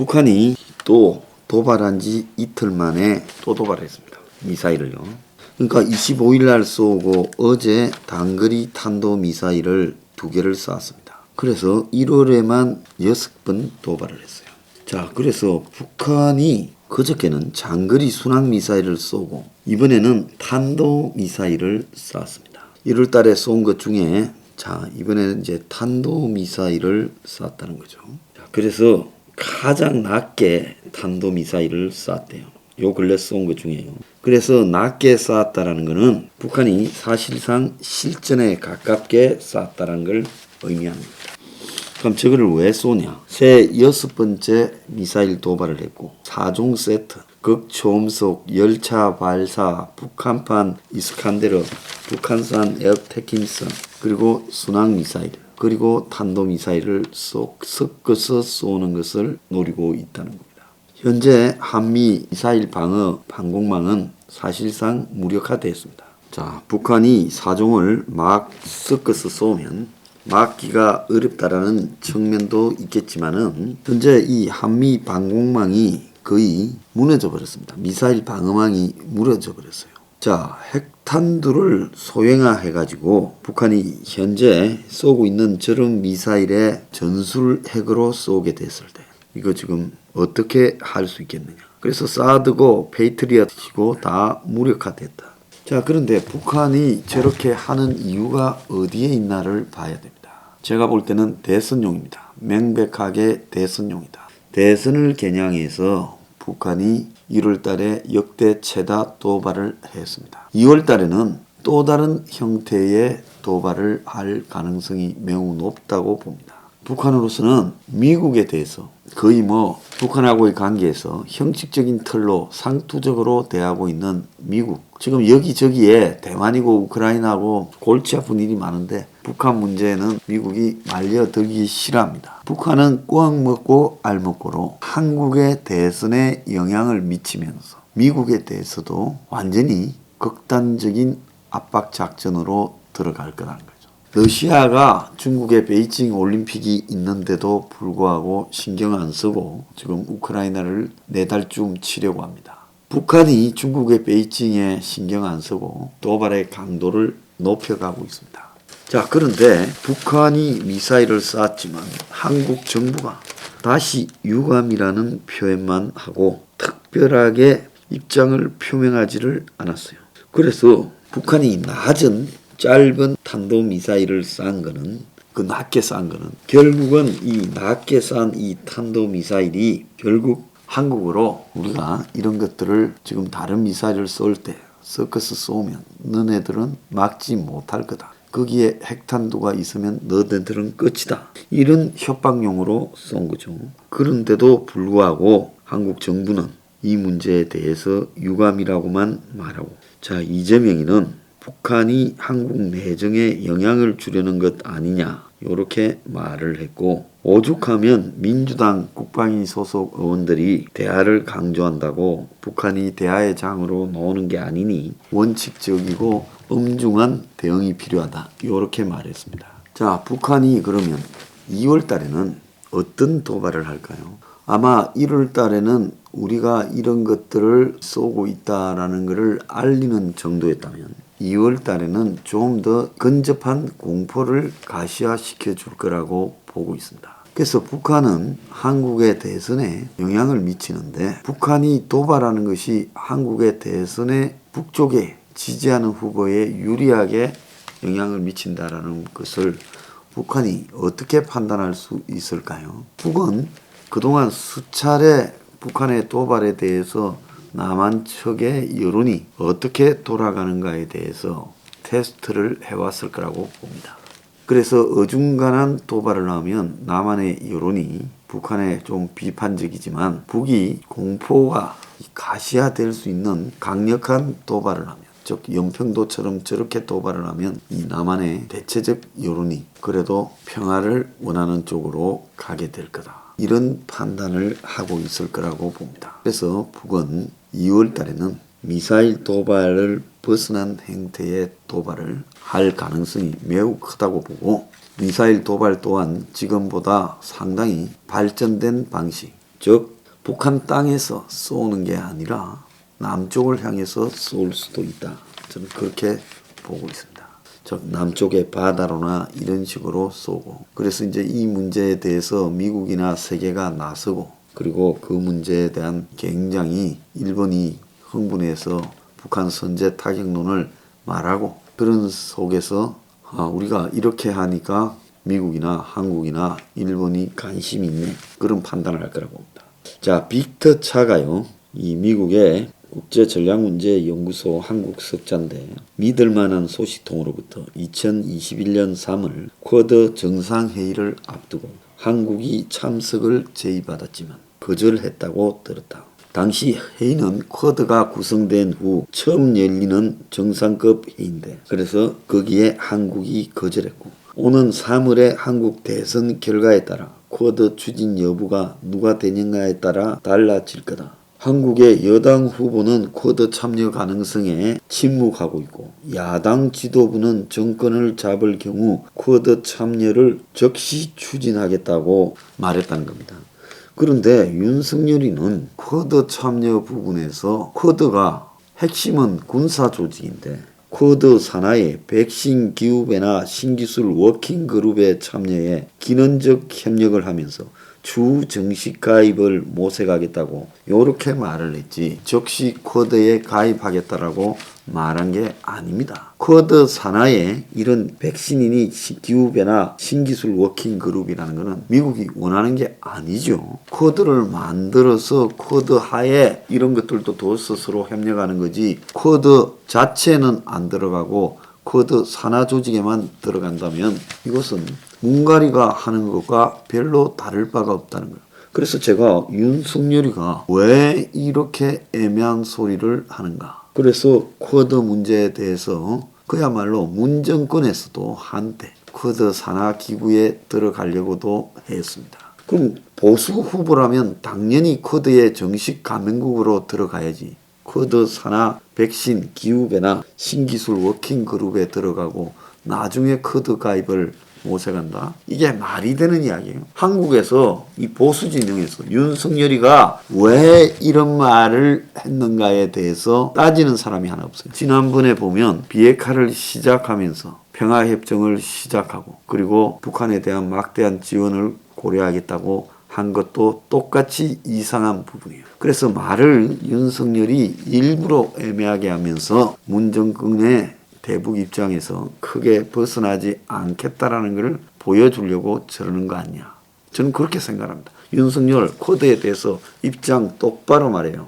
북한이 또 도발한 지 이틀 만에 또 도발했습니다. 미사일을요. 그러니까 25일 날 쏘고 어제 단거리 탄도미사일을 2개를 쐈습니다. 그래서 1월에만 6번 도발을 했어요. 자, 그래서 북한이 그저께는 장거리 순항미사일을 쏘고 이번에는 탄도미사일을 쐈습니다. 1월 달에 쏜 것 중에 자, 이번에는 이제 탄도미사일을 쐈다는 거죠. 자, 그래서 가장 낮게 탄도미사일을 쐈대요. 요 근래 쏜 것 중에요. 그래서 낮게 쐈다라는 거는 북한이 사실상 실전에 가깝게 쐈다라는 걸 의미합니다. 그럼 저거를 왜 쏘냐? 새 6번째 미사일 도발을 했고 4종 세트, 극초음속 열차 발사, 북한판 이스칸데르, 북한산 에어테킨선, 그리고 순항미사일, 그리고 탄도미사일을 섞어서 쏘는 것을 노리고 있다는 겁니다. 현재 한미 미사일 방어 방공망은 사실상 무력화되었습니다. 자, 북한이 4종을 막 섞어서 쏘면 막기가 어렵다라는 측면도 있겠지만은 현재 이 한미 방공망이 거의 무너져 버렸습니다. 미사일 방어망이 무너져 버렸어요. 자, 핵탄두를 소형화해 가지고 북한이 현재 쏘고 있는 저런 미사일에 전술 핵으로 쏘게 됐을 때 이거 지금 어떻게 할 수 있겠느냐. 그래서 사드고 페이트리엇이고 다 무력화됐다. 자, 그런데 북한이 저렇게 하는 이유가 어디에 있나를 봐야 됩니다. 제가 볼 때는 대선용입니다. 명백하게 대선용이다. 대선을 겨냥해서 북한이 1월 달에 역대 최다 도발을 했습니다. 2월 달에는 또 다른 형태의 도발을 할 가능성이 매우 높다고 봅니다. 북한으로서는 미국에 대해서 거의 북한하고의 관계에서 형식적인 틀로 상투적으로 대하고 있는 미국. 지금 여기저기에 대만이고 우크라이나고 골치 아픈 일이 많은데 북한 문제는 미국이 말려들기 싫어합니다. 북한은 꿩 먹고 알 먹고로 한국의 대선에 영향을 미치면서 미국에 대해서도 완전히 극단적인 압박 작전으로 들어갈 거라는 거죠. 러시아가 중국의 베이징 올림픽이 있는데도 불구하고 신경 안 쓰고 지금 우크라이나를 4달쯤 치려고 합니다. 북한이 중국의 베이징에 신경 안 쓰고 도발의 강도를 높여가고 있습니다. 자, 그런데 북한이 미사일을 쐈지만 한국 정부가 다시 유감이라는 표현만 하고 특별하게 입장을 표명하지를 않았어요. 그래서 북한이 낮은 짧은 탄도미사일을 싼 거는 그 낮게 싼 거는 결국은 이 낮게 싼 이 탄도미사일이 결국 한국으로 우리가 이런 것들을 지금 다른 미사일을 쏠 때 섞어서 쏘면 너네들은 막지 못할 거다. 거기에 핵탄두가 있으면 너네들은 끝이다. 이런 협박용으로 쏜 거죠. 그런데도 불구하고 한국 정부는 이 문제에 대해서 유감이라고만 말하고 자, 이재명이는 북한이 한국 내정에 영향을 주려는 것 아니냐 이렇게 말을 했고 오죽하면 민주당 국방위 소속 의원들이 대화를 강조한다고 북한이 대화의 장으로 나오는 게 아니니 원칙적이고 엄중한 대응이 필요하다 이렇게 말했습니다. 자, 북한이 그러면 2월 달에는 어떤 도발을 할까요? 아마 1월 달에는 우리가 이런 것들을 쏘고 있다라는 것을 알리는 정도였다면 2월 달에는 좀 더 근접한 공포를 가시화시켜 줄 거라고 보고 있습니다. 그래서 북한은 한국의 대선에 영향을 미치는데 북한이 도발하는 것이 한국의 대선에 북쪽에 지지하는 후보에 유리하게 영향을 미친다라는 것을 북한이 어떻게 판단할 수 있을까요? 북은 그동안 수차례 북한의 도발에 대해서 남한 측의 여론이 어떻게 돌아가는가에 대해서 테스트를 해왔을 거라고 봅니다. 그래서 어중간한 도발을 하면 남한의 여론이 북한에 좀 비판적이지만 북이 공포가 가시화될 수 있는 강력한 도발을 하면 즉 연평도처럼 저렇게 도발을 하면 이 남한의 대체적 여론이 그래도 평화를 원하는 쪽으로 가게 될 거다. 이런 판단을 하고 있을 거라고 봅니다. 그래서 북은 2월 달에는 미사일 도발을 벗어난 형태의 도발을 할 가능성이 매우 크다고 보고 미사일 도발 또한 지금보다 상당히 발전된 방식, 즉 북한 땅에서 쏘는 게 아니라 남쪽을 향해서 쏠 수도 있다. 저는 그렇게 보고 있습니다. 즉 남쪽의 바다로나 이런 식으로 쏘고, 그래서 이제 이 문제에 대해서 미국이나 세계가 나서고, 그리고 그 문제에 대한 굉장히 일본이 흥분해서 북한 선제 타격론을 말하고, 그런 속에서 우리가 이렇게 하니까 미국이나 한국이나 일본이 관심이 있네, 그런 판단을 할 거라고 봅니다. 자, 빅터 차가요, 이 미국의 국제전략문제연구소 한국 석자인데, 믿을만한 소식통으로부터 2021년 3월 쿼드 정상회의를 앞두고 한국이 참석을 제의받았지만 거절했다고 들었다. 당시 회의는 쿼드가 구성된 후 처음 열리는 정상급 회의인데, 그래서 거기에 한국이 거절했고, 오는 3월에 한국 대선 결과에 따라 쿼드 추진 여부가 누가 되는가에 따라 달라질 거다. 한국의 여당 후보는 쿼드 참여 가능성에 침묵하고 있고, 야당 지도부는 정권을 잡을 경우 쿼드 참여를 즉시 추진하겠다고 말했다는 겁니다. 그런데 윤석열이는 쿼드 참여 부분에서 쿼드가 핵심은 군사 조직인데, 쿼드 산하의 백신 기후변화 신기술 워킹그룹에 참여해 기능적 협력을 하면서 주 정식 가입을 모색하겠다고 요렇게 말을 했지, 즉시 쿼드에 가입하겠다라고 말한 게 아닙니다. 쿼드 산하에 이런 백신이니 기후변화 신기술 워킹그룹이라는 것은 미국이 원하는 게 아니죠. 쿼드를 만들어서 쿼드 하에 이런 것들도 둬서 서로 협력하는 거지, 쿼드 자체는 안 들어가고 쿼드 산하 조직에만 들어간다면 이것은 문가리가 하는 것과 별로 다를 바가 없다는 거예요. 그래서 제가 윤석열이가 왜 이렇게 애매한 소리를 하는가. 그래서 쿼드 문제에 대해서 그야말로 문정권에서도 한때 쿼드 산하 기구에 들어가려고도 했습니다. 그럼 보수 후보라면 당연히 쿼드의 정식 가맹국으로 들어가야지. 쿼드 산하 백신 기후변화 신기술 워킹그룹에 들어가고 나중에 쿼드 가입을 모색한다? 이게 말이 되는 이야기예요. 한국에서 이 보수 진영에서 윤석열이가 왜 이런 말을 했는가에 대해서 따지는 사람이 하나 없어요. 지난번에 보면 비핵화를 시작하면서 평화협정을 시작하고, 그리고 북한에 대한 막대한 지원을 고려하겠다고 한 것도 똑같이 이상한 부분이에요. 그래서 말을 윤석열이 일부러 애매하게 하면서 문정권의 대북 입장에서 크게 벗어나지 않겠다라는 것을 보여주려고 저러는 거 아니냐. 저는 그렇게 생각합니다. 윤석열 쿼드에 대해서 입장 똑바로 말해요.